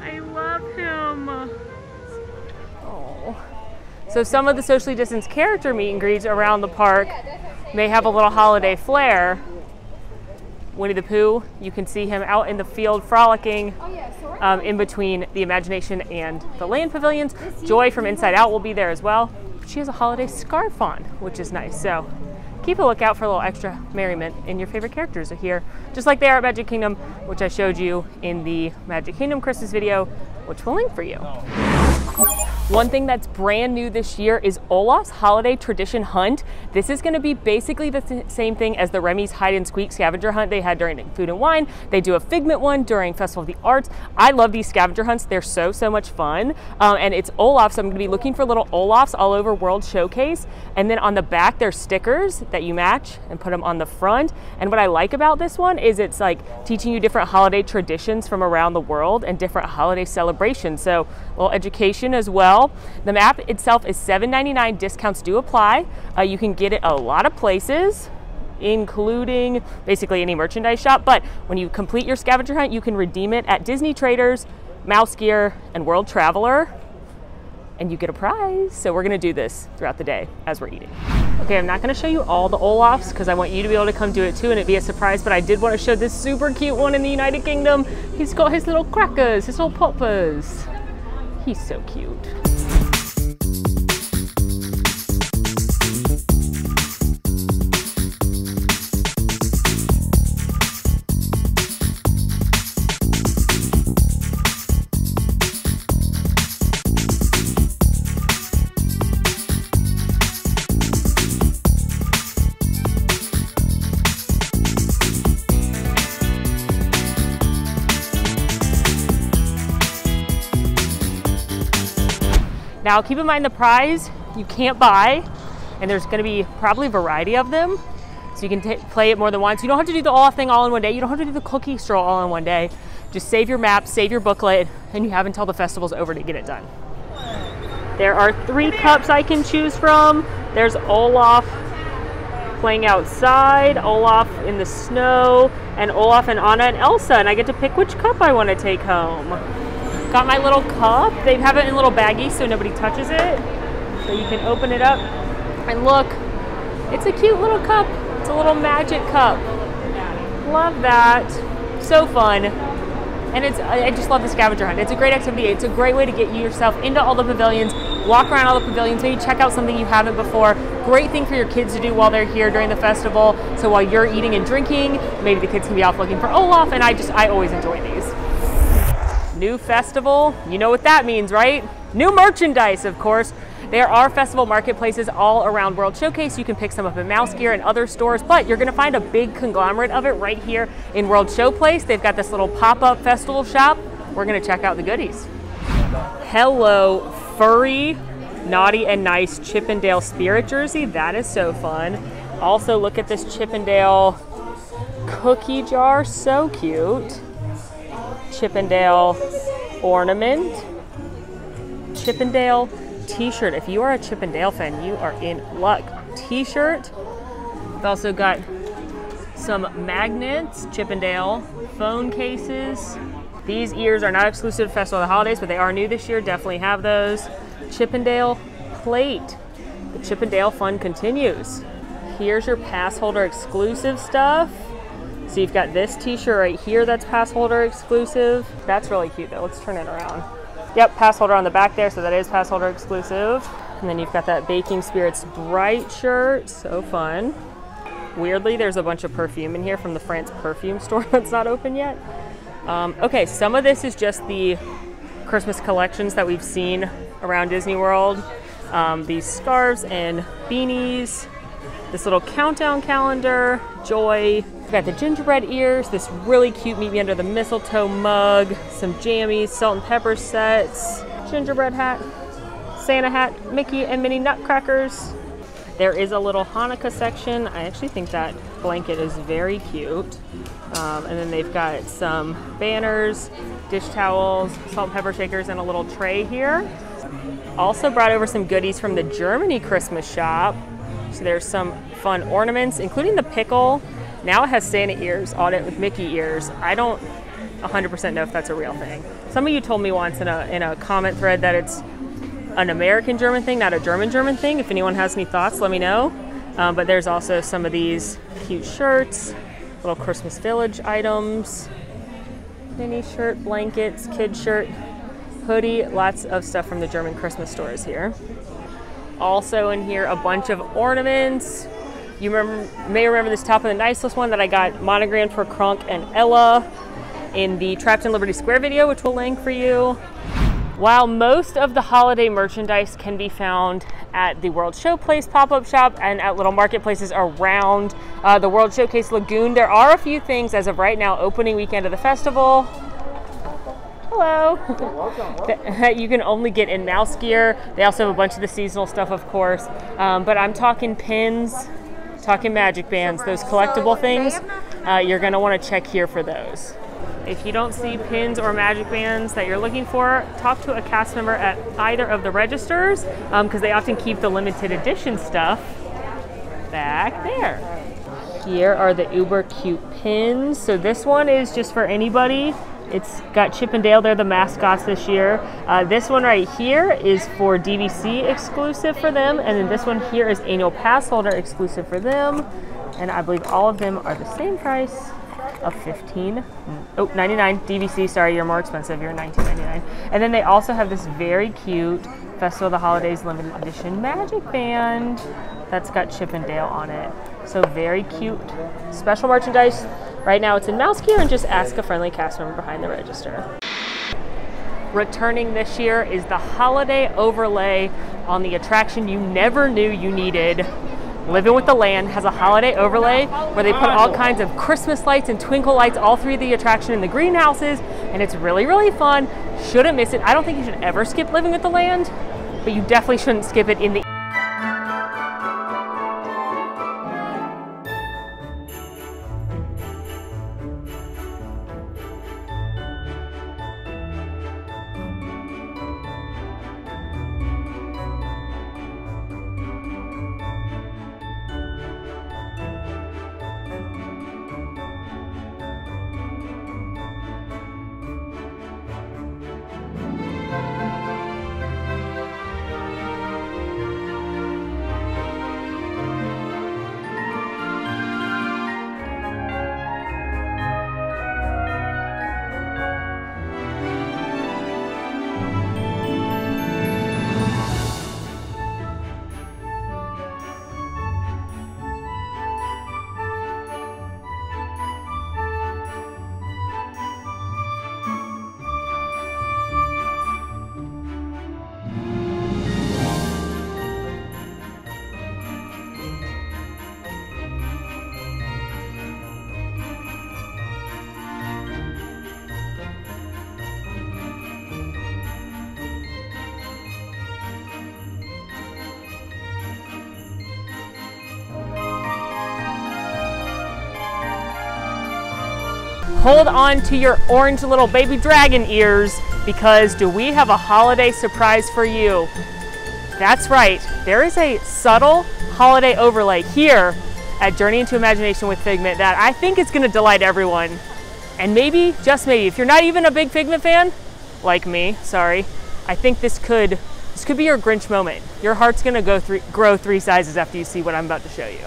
I love him. Oh. So some of the socially distanced character meet and greets around the park may have a little holiday flair. Winnie the Pooh, you can see him out in the field frolicking in between the Imagination and the Land Pavilions. Joy from Inside Out will be there as well. She has a holiday scarf on, which is nice. So keep a lookout for a little extra merriment, and your favorite characters are here, just like they are at Magic Kingdom, which I showed you in the Magic Kingdom Christmas video, which we'll link for you. One thing that's brand new this year is Olaf's Holiday Tradition Hunt. This is going to be basically the same thing as the Remy's Hide and Squeak scavenger hunt they had during Food and Wine. They do a Figment one during Festival of the Arts. I love these scavenger hunts. They're so much fun. And it's Olaf, so I'm going to be looking for little Olafs all over World Showcase. And then on the back, there's stickers that you match and put them on the front. And what I like about this one is it's like teaching you different holiday traditions from around the world and different holiday celebrations. So a little education as well. The map itself is $7.99. Discounts do apply. You can get it a lot of places, including basically any merchandise shop. But when you complete your scavenger hunt, you can redeem it at Disney Traders, Mouse Gear, and World Traveler, and you get a prize. So we're going to do this throughout the day as we're eating. Okay, I'm not going to show you all the Olafs because I want you to be able to come do it too and it'd be a surprise, but I did want to show this super cute one in the United Kingdom. He's got his little crackers, his little poppers. He's so cute. Now keep in mind the prize you can't buy, and there's going to be probably a variety of them, so you can play it more than once. You don't have to do the Olaf thing all in one day. You don't have to do the cookie stroll all in one day. Just save your map, save your booklet, and you have until the festival's over to get it done. There are 3 cups I can choose from. There's Olaf playing outside, Olaf in the snow, and Olaf and Anna and Elsa, and I get to pick which cup I want to take home. Got my little cup. They have it in little baggies so nobody touches it. So you can open it up and look. It's a cute little cup. It's a little magic cup. Love that. So fun. And I just love the scavenger hunt. It's a great activity. It's a great way to get yourself into all the pavilions, walk around all the pavilions, maybe check out something you haven't before. Great thing for your kids to do while they're here during the festival. So while you're eating and drinking, maybe the kids can be off looking for Olaf, and I always enjoy these. New festival, you know what that means, right? New merchandise, of course. There are festival marketplaces all around World Showcase. You can pick some up in Mouse Gear and other stores, but you're gonna find a big conglomerate of it right here in World Showplace. They've got this little pop-up festival shop. We're gonna check out the goodies. Hello, furry, naughty and nice Chippendale Spirit jersey. That is so fun. Also, look at this Chippendale cookie jar, so cute. Chippendale ornament, Chippendale t-shirt. If you are a Chippendale fan, you are in luck. T-shirt. We've also got some magnets, Chippendale phone cases. These ears are not exclusive to Festival of the Holidays, but they are new this year. Definitely have those. Chippendale plate. The Chippendale fun continues. Here's your pass holder exclusive stuff. So you've got this t-shirt right here that's pass holder exclusive. That's really cute though. Let's turn it around. Yep, pass holder on the back there, so that is pass holder exclusive. And then you've got that Baking Spirits Bright shirt, so fun. Weirdly, there's a bunch of perfume in here from the France perfume store that's not open yet. Okay, some of this is just the Christmas collections that we've seen around Disney World. these scarves and beanies, this little countdown calendar, Joy. We've got the gingerbread ears, this really cute Meet Me Under the Mistletoe mug, some jammies, salt and pepper sets, gingerbread hat, Santa hat, Mickey and Minnie Nutcrackers. There is a little Hanukkah section. I actually think that blanket is very cute. And then they've got some banners, dish towels, salt and pepper shakers, and a little tray here. Also brought over some goodies from the Germany Christmas shop. So there's some fun ornaments, including the pickle. Now it has Santa ears on it with Mickey ears. I don't 100% know if that's a real thing. Some of you told me once in a comment thread that it's an American German thing, not a German thing. If anyone has any thoughts, let me know. But there's also some of these cute shirts, little Christmas Village items, mini shirt, blankets, kid shirt, hoodie, lots of stuff from the German Christmas stores here. Also in here, a bunch of ornaments. You may remember this Top of the Nice List one that I got monogrammed for Kronk and Ella in the Trapped in Liberty Square video, which we'll link for you. While most of the holiday merchandise can be found at the World Showplace pop-up shop and at little marketplaces around the World Showcase Lagoon, there are a few things as of right now, opening weekend of the festival. Hello. That you can only get in Mouse Gear. They also have a bunch of the seasonal stuff, of course. But I'm talking pins, talking magic bands, those collectible things. You're going to want to check here for those. If you don't see pins or magic bands that you're looking for, talk to a cast member at either of the registers because they often keep the limited edition stuff back there. Here are the uber cute pins. So this one is just for anybody. It's got Chip and Dale, they're the mascots this year. This one right here is for DVC exclusive for them, and then this one here is annual pass holder exclusive for them. And I believe all of them are the same price of $99 DVC. Sorry, you're more expensive. You're $19.99. And then they also have this very cute Festival of the Holidays limited edition magic band that's got Chip and Dale on it. So very cute special merchandise. Right now it's in Mouse Gear, and just ask a friendly cast member behind the register. Returning this year is the holiday overlay on the attraction you never knew you needed. Living with the Land has a holiday overlay where they put all kinds of Christmas lights and twinkle lights all through the attraction in the greenhouses, and it's really, really fun. Shouldn't miss it. I don't think you should ever skip Living with the Land, but you definitely shouldn't skip it in the hold on to your orange little baby dragon ears, because do we have a holiday surprise for you? That's right, there is a subtle holiday overlay here at Journey into Imagination with Figment that I think is going to delight everyone. And maybe, just maybe, if you're not even a big Figment fan, like me, sorry, I think this could be your Grinch moment. Your heart's going to grow 3 sizes after you see what I'm about to show you.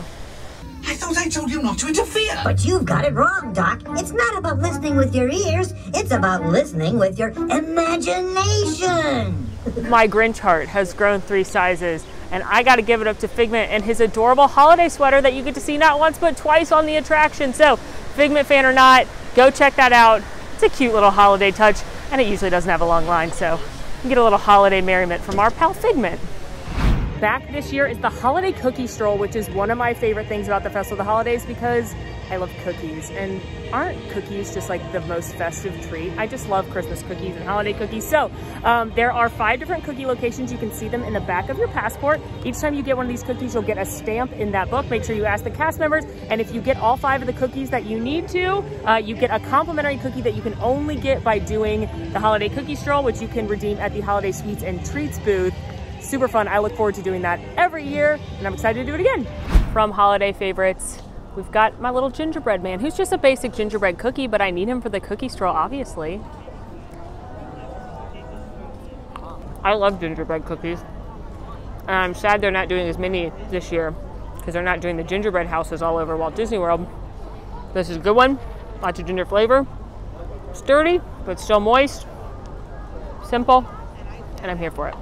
I thought I told you not to interfere. But you've got it wrong, Doc. It's not about listening with your ears. It's about listening with your imagination. My Grinch heart has grown 3 sizes, and I got to give it up to Figment and his adorable holiday sweater that you get to see not once but twice on the attraction. So, Figment fan or not, go check that out. It's a cute little holiday touch, and it usually doesn't have a long line, so you can get a little holiday merriment from our pal Figment. back this year is the Holiday Cookie Stroll, which is one of my favorite things about the Festival of the Holidays because I love cookies. And aren't cookies just like the most festive treat? I just love Christmas cookies and holiday cookies. So there are 5 different cookie locations. You can see them in the back of your passport. Each time you get one of these cookies, you'll get a stamp in that book. Make sure you ask the cast members. And if you get all 5 of the cookies that you need to, you get a complimentary cookie that you can only get by doing the Holiday Cookie Stroll, which you can redeem at the Holiday Sweets and Treats booth. Super fun. I look forward to doing that every year, and I'm excited to do it again. From holiday favorites, we've got my little gingerbread man, who's just a basic gingerbread cookie, but I need him for the cookie stroll, obviously. I love gingerbread cookies. And I'm sad they're not doing as many this year because they're not doing the gingerbread houses all over Walt Disney World. This is a good one. Lots of ginger flavor. Sturdy, but still moist. Simple, and I'm here for it.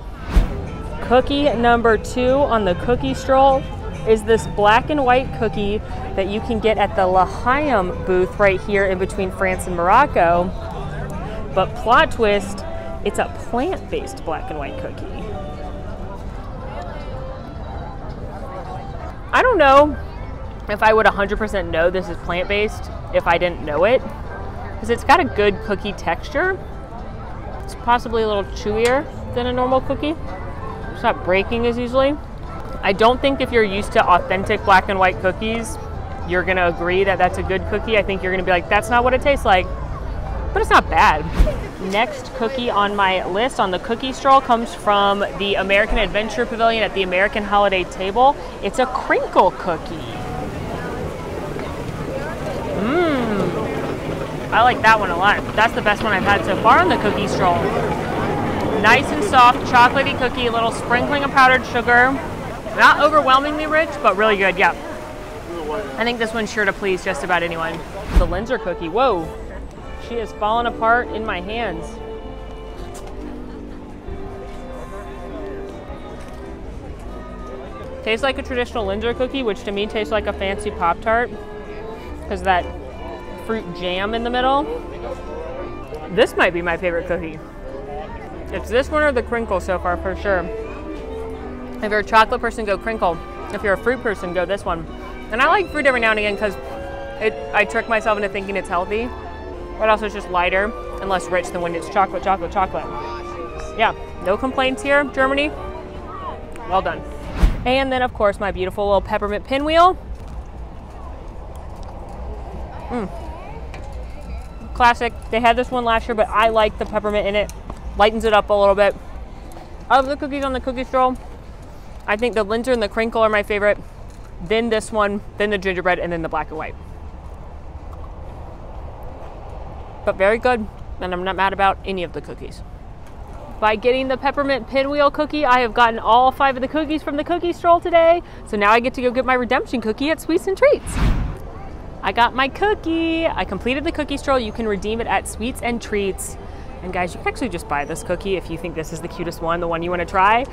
Cookie number 2 on the cookie stroll is this black and white cookie that you can get at the L'Chaim booth right here in between France and Morocco. But plot twist, it's a plant-based black and white cookie. I don't know if I would 100% know this is plant-based if I didn't know it, because it's got a good cookie texture. It's possibly a little chewier than a normal cookie. It's not breaking as easily. I don't think if you're used to authentic black and white cookies, you're gonna agree that that's a good cookie. I think you're gonna be like, that's not what it tastes like, but it's not bad. Next cookie on my list on the cookie stroll comes from the American Adventure Pavilion at the American Holiday Table. It's a crinkle cookie. I like that one a lot. That's the best one I've had so far on the cookie stroll. Nice and soft, chocolatey cookie, a little sprinkling of powdered sugar. Not overwhelmingly rich, but really good, yeah. I think this one's sure to please just about anyone. The Linzer cookie, whoa. She is falling apart in my hands. Tastes like a traditional Linzer cookie, which to me tastes like a fancy Pop-Tart because of that fruit jam in the middle. This might be my favorite cookie. It's this one or the crinkle so far for sure. If you're a chocolate person, go crinkle. If you're a fruit person, go this one. And I like fruit every now and again because I trick myself into thinking it's healthy, but also it's just lighter and less rich than when it's chocolate, chocolate, chocolate. Yeah, no complaints here, Germany. Well done. And then of course my beautiful little peppermint pinwheel. Classic. They had this one last year, but I like the peppermint in it. Lightens it up a little bit. Of the cookies on the cookie stroll, I think the Linzer and the crinkle are my favorite. Then this one, then the gingerbread, and then the black and white. But very good, and I'm not mad about any of the cookies. By getting the peppermint pinwheel cookie, I have gotten all 5 of the cookies from the cookie stroll today. So now I get to go get my redemption cookie at Sweets and Treats. I got my cookie. I completed the cookie stroll. You can redeem it at Sweets and Treats. And guys, you can actually just buy this cookie if you think this is the cutest one, the one you want to try.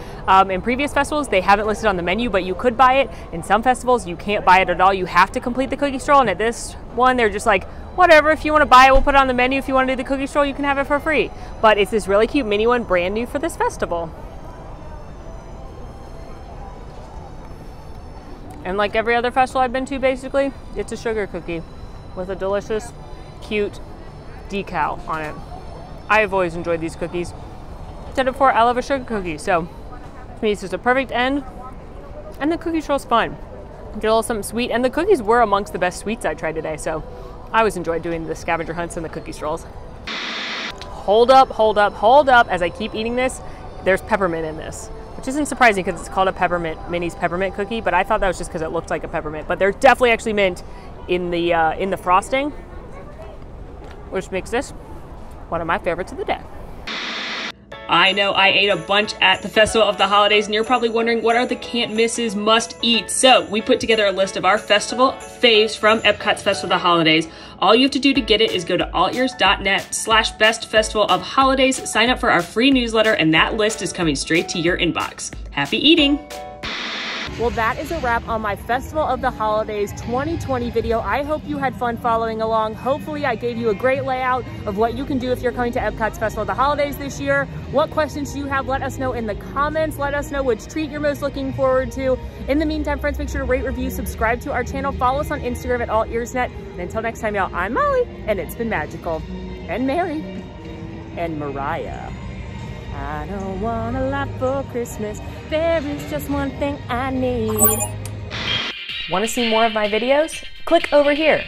In previous festivals, they haven't listed on the menu, but you could buy it. In some festivals, you can't buy it at all. You have to complete the cookie stroll. And at this one, they're just like, whatever, if you want to buy it, we'll put it on the menu. If you want to do the cookie stroll, you can have it for free. But it's this really cute mini one, brand new for this festival. And like every other festival I've been to, basically, it's a sugar cookie with a delicious, cute decal on it. I have always enjoyed these cookies. Said it before, I love a sugar cookie, so to me, this is a perfect end. And the cookie stroll's fun. Get a little something sweet, and the cookies were amongst the best sweets I tried today, so I always enjoyed doing the scavenger hunts and the cookie strolls. Hold up, hold up, hold up. As I keep eating this, there's peppermint in this, which isn't surprising because it's called a peppermint, Minnie's peppermint cookie, but I thought that was just because it looked like a peppermint. But there's definitely actually mint in the frosting, which makes this one of my favorites of the day. I know I ate a bunch at the Festival of the Holidays, and you're probably wondering what are the can't misses, must eat. So we put together a list of our festival faves from Epcot's Festival of the Holidays. All you have to do to get it is go to allears.net/bestfestivalofholidays, sign up for our free newsletter, and that list is coming straight to your inbox. Happy eating. Well, that is a wrap on my Festival of the Holidays 2020 video. I hope you had fun following along. Hopefully I gave you a great layout of what you can do if you're coming to Epcot's Festival of the Holidays this year. What questions do you have? Let us know in the comments. Let us know which treat you're most looking forward to. In the meantime, friends, make sure to rate, review, subscribe to our channel, follow us on Instagram at AllEarsNet. And until next time, y'all, I'm Molly, and it's been magical. And Mary. And Mariah. I don't want a lot for Christmas. There is just one thing I need. Want to see more of my videos? Click over here.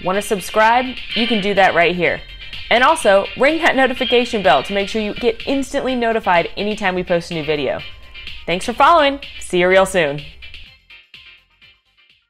Want to subscribe? You can do that right here. And also, ring that notification bell to make sure you get instantly notified anytime we post a new video. Thanks for following. See you real soon.